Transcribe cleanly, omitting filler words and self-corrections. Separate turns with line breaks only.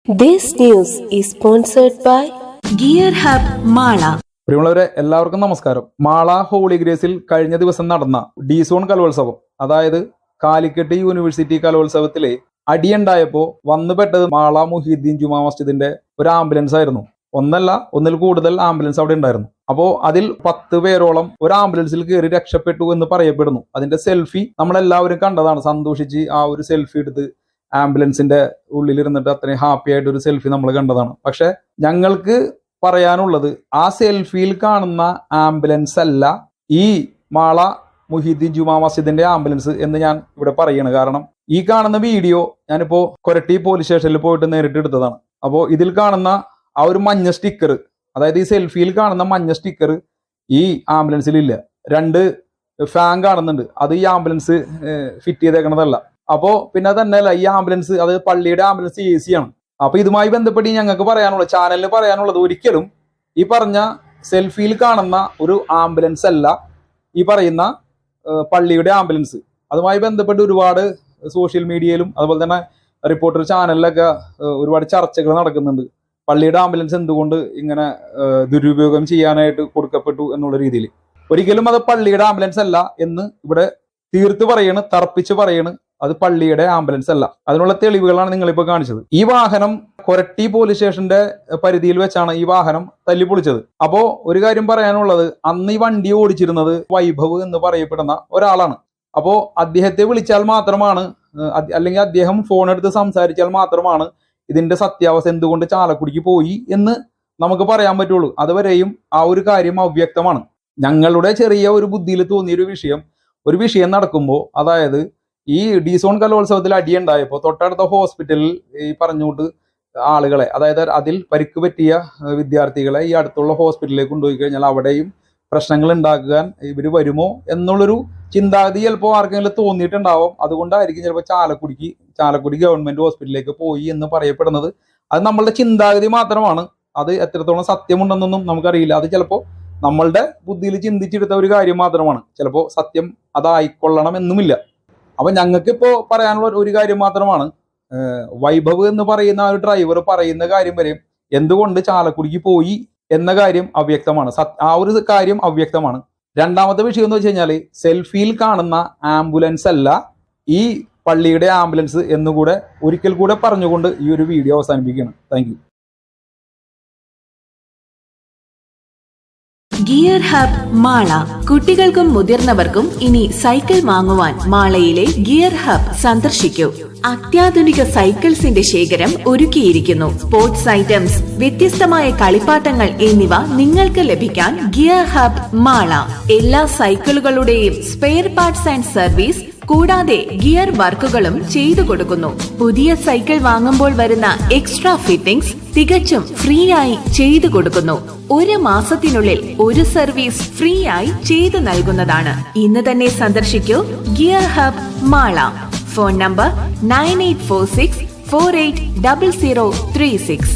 This news is sponsored by Gear Hub Mala.
പ്രിയമുള്ളവരെ, എല്ലാവർക്കും നമസ്കാരം. മാള ഹോളി ഗ്രേസിൽ കഴിഞ്ഞ ദിവസം നടന്ന ഡി-സോൺ കലോത്സവം, അതായത് കാലിക്കറ്റ് യൂണിവേഴ്സിറ്റി കലോത്സവത്തിലെ അടിയുണ്ടായപ്പോ വന്നുപെട്ടത് മാള മുഹീദ്ദീൻ ജുമാ മസ്ജിദിന്റെ ഒരു ആംബുലൻസ് ആയിരുന്നു. ഒന്നല്ല, ഒന്നിൽ കൂടുതൽ ആംബുലൻസ് അവിടെ ഉണ്ടായിരുന്നു. അപ്പോ അതിൽ 10 പേരോളം ഒരു ആംബുലൻസിൽ കയറി രക്ഷപ്പെട്ടു എന്ന് പറയപ്പെടുന്നു. അതിന്റെ സെൽഫി നമ്മളെല്ലാവരും കണ്ടതാണ്. സന്തോഷിച്ച് ആ ഒരു സെൽഫി എടുത്ത് ആംബുലൻസിന്റെ ഉള്ളിലിരുന്നിട്ട് അത്രയും ഹാപ്പി ആയിട്ട് ഒരു സെൽഫി നമ്മൾ കണ്ടതാണ്. പക്ഷെ ഞങ്ങൾക്ക് പറയാനുള്ളത്, ആ സെൽഫിയിൽ കാണുന്ന ആംബുലൻസ് അല്ല ഈ മാള മുഹീദ്ദീൻ ജുമാ മസ്ജിദിന്റെ ആംബുലൻസ് എന്ന് ഞാൻ ഇവിടെ പറയാണ്. കാരണം ഈ കാണുന്ന വീഡിയോ ഞാനിപ്പോ കൊരട്ടി പോലീസ് സ്റ്റേഷനിൽ പോയിട്ട് നേരിട്ട് എടുത്തതാണ്. അപ്പോൾ ഇതിൽ കാണുന്ന ആ ഒരു മഞ്ഞ സ്റ്റിക്കർ, അതായത് ഈ സെൽഫിയിൽ കാണുന്ന മഞ്ഞ സ്റ്റിക്കർ ഈ ആംബുലൻസിൽ ഇല്ല. 2 ഫാൻ കാണുന്നുണ്ട്, അത് ഈ ആംബുലൻസ് ഫിറ്റ് ചെയ്തേക്കണതല്ല. അപ്പോ പിന്നെ തന്നെയല്ല, ഈ ആംബുലൻസ് അത് പള്ളിയുടെ ആംബുലൻസ് AC ആണ്. അപ്പൊ ഇതുമായി ബന്ധപ്പെട്ട് ഞങ്ങൾക്ക് പറയാനുള്ളത്, ചാനലിന് പറയാനുള്ളത്, ഒരിക്കലും ഈ പറഞ്ഞ സെൽഫിയിൽ കാണുന്ന ഒരു ആംബുലൻസ് അല്ല ഈ പറയുന്ന പള്ളിയുടെ ആംബുലൻസ്. അതുമായി ബന്ധപ്പെട്ട് ഒരുപാട് സോഷ്യൽ മീഡിയയിലും അതുപോലെ തന്നെ റിപ്പോർട്ടർ ചാനലിലൊക്കെ ഒരുപാട് ചർച്ചകൾ നടക്കുന്നുണ്ട്. പള്ളിയുടെ ആംബുലൻസ് എന്തുകൊണ്ട് ഇങ്ങനെ ദുരുപയോഗം ചെയ്യാനായിട്ട് കൊടുക്കപ്പെട്ടു എന്നുള്ള രീതിയിൽ. ഒരിക്കലും അത് പള്ളിയുടെ ആംബുലൻസ് അല്ല എന്ന് ഇവിടെ തീർത്ത് പറയണ്, തർപ്പിച്ച് പറയണ്. അത് പള്ളിയുടെ ആംബുലൻസ് അല്ല. അതിനുള്ള തെളിവുകളാണ് നിങ്ങളിപ്പോൾ കാണിച്ചത്. ഈ വാഹനം കൊരട്ടി പോലീസ് സ്റ്റേഷന്റെ പരിധിയിൽ വെച്ചാണ് ഈ വാഹനം തല്ലിപ്പൊളിച്ചത്. അപ്പോ ഒരു കാര്യം പറയാനുള്ളത്, അന്ന് ഈ വണ്ടി ഓടിച്ചിരുന്നത് വൈഭവ് എന്ന് പറയപ്പെടുന്ന ഒരാളാണ്. അപ്പോ അദ്ദേഹത്തെ വിളിച്ചാൽ മാത്രമാണ്, അല്ലെങ്കിൽ അദ്ദേഹം ഫോൺ എടുത്ത് സംസാരിച്ചാൽ മാത്രമാണ് ഇതിന്റെ സത്യാവസ്ഥ, എന്തുകൊണ്ട് ചാലക്കുടിക്ക് പോയി എന്ന് നമുക്ക് പറയാൻ പറ്റുള്ളൂ. അതുവരെയും ആ ഒരു കാര്യം അവ്യക്തമാണ്. ഞങ്ങളുടെ ചെറിയ ഒരു ബുദ്ധിയിൽ തോന്നിയൊരു വിഷയം നടക്കുമ്പോൾ, അതായത് ഈ ഡി-സോൺ കലോത്സവത്തിൽ അടിയുണ്ടായപ്പോൾ തൊട്ടടുത്ത ഹോസ്പിറ്റലിൽ ഈ പറഞ്ഞുകൊണ്ട് ആളുകളെ, അതായത് അതിൽ പരിക്ക് പറ്റിയ വിദ്യാർത്ഥികളെ ഈ അടുത്തുള്ള ഹോസ്പിറ്റലിലേക്ക് കൊണ്ടുപോയി കഴിഞ്ഞാൽ അവിടെയും പ്രശ്നങ്ങൾ ഉണ്ടാക്കാൻ ഇവർ വരുമോ എന്നുള്ളൊരു ചിന്താഗതി ചിലപ്പോൾ ആർക്കെങ്കിലും തോന്നിയിട്ടുണ്ടാവും. അതുകൊണ്ടായിരിക്കും ചിലപ്പോൾ ചാലക്കുടി ഗവൺമെന്റ് ഹോസ്പിറ്റലിലേക്ക് പോയി എന്ന് പറയപ്പെടുന്നത്. അത് നമ്മളുടെ ചിന്താഗതി മാത്രമാണ്. അത് എത്രത്തോളം സത്യമുണ്ടെന്നൊന്നും നമുക്കറിയില്ല. അത് ചിലപ്പോൾ നമ്മളുടെ ബുദ്ധിയിൽ ചിന്തിച്ചെടുത്ത ഒരു കാര്യം മാത്രമാണ്. ചിലപ്പോൾ സത്യം അതായിക്കൊള്ളണം എന്നുമില്ല. അപ്പൊ ഞങ്ങൾക്ക് ഇപ്പോ പറയാനുള്ള ഒരു കാര്യം മാത്രമാണ്, വൈഭവ് എന്ന് പറയുന്ന ആ ഒരു ഡ്രൈവർ പറയുന്ന കാര്യം വരെ എന്തുകൊണ്ട് ചാലക്കുടിക്ക് പോയി എന്ന കാര്യം അവ്യക്തമാണ്. ആ ഒരു കാര്യം അവ്യക്തമാണ്. രണ്ടാമത്തെ വിഷയം എന്ന് വെച്ച് കഴിഞ്ഞാല്, സെൽഫിയിൽ കാണുന്ന ആംബുലൻസ് അല്ല ഈ പള്ളിയുടെ ആംബുലൻസ് എന്നുകൂടെ ഒരിക്കൽ കൂടെ പറഞ്ഞുകൊണ്ട് ഈ ഒരു വീഡിയോ അവസാനിപ്പിക്കുകയാണ്. Thank you.
Gear hub Mala. കുട്ടികൾക്കും മുതിർന്നവർക്കും ഇനി സൈക്കിൾ വാങ്ങുവാൻ മാളയിലെ ഗിയർ ഹബ് സന്ദർശിക്കൂ. അത്യാധുനിക സൈക്കിൾസിന്റെ ശേഖരം ഒരുക്കിയിരിക്കുന്നു. സ്പോർട്സ് ഐറ്റംസ്, വ്യത്യസ്തമായ കളിപ്പാട്ടങ്ങൾ എന്നിവ നിങ്ങൾക്ക് ലഭിക്കാൻ ഗിയർ ഹബ് മാള. എല്ലാ സൈക്കിളുകളുടെയും സ്പെയർ പാർട്സ് ആൻഡ് സർവീസ്, കൂടാതെ ഗിയർ വർക്കുകളും ചെയ്തു കൊടുക്കുന്നു. പുതിയ സൈക്കിൾ വാങ്ങുമ്പോൾ വരുന്ന എക്സ്ട്രാ ഫിറ്റിംഗ്സ് തികച്ചും ഫ്രീ ആയി ചെയ്തു കൊടുക്കുന്നു. 1 മാസത്തിനുള്ളിൽ ഒരു സർവീസ് ഫ്രീ ആയി ചെയ്തു നൽകുന്നതാണ്. ഇന്ന് തന്നെ സന്ദർശിക്കൂ gear hub Mala. Phone number 9846480036.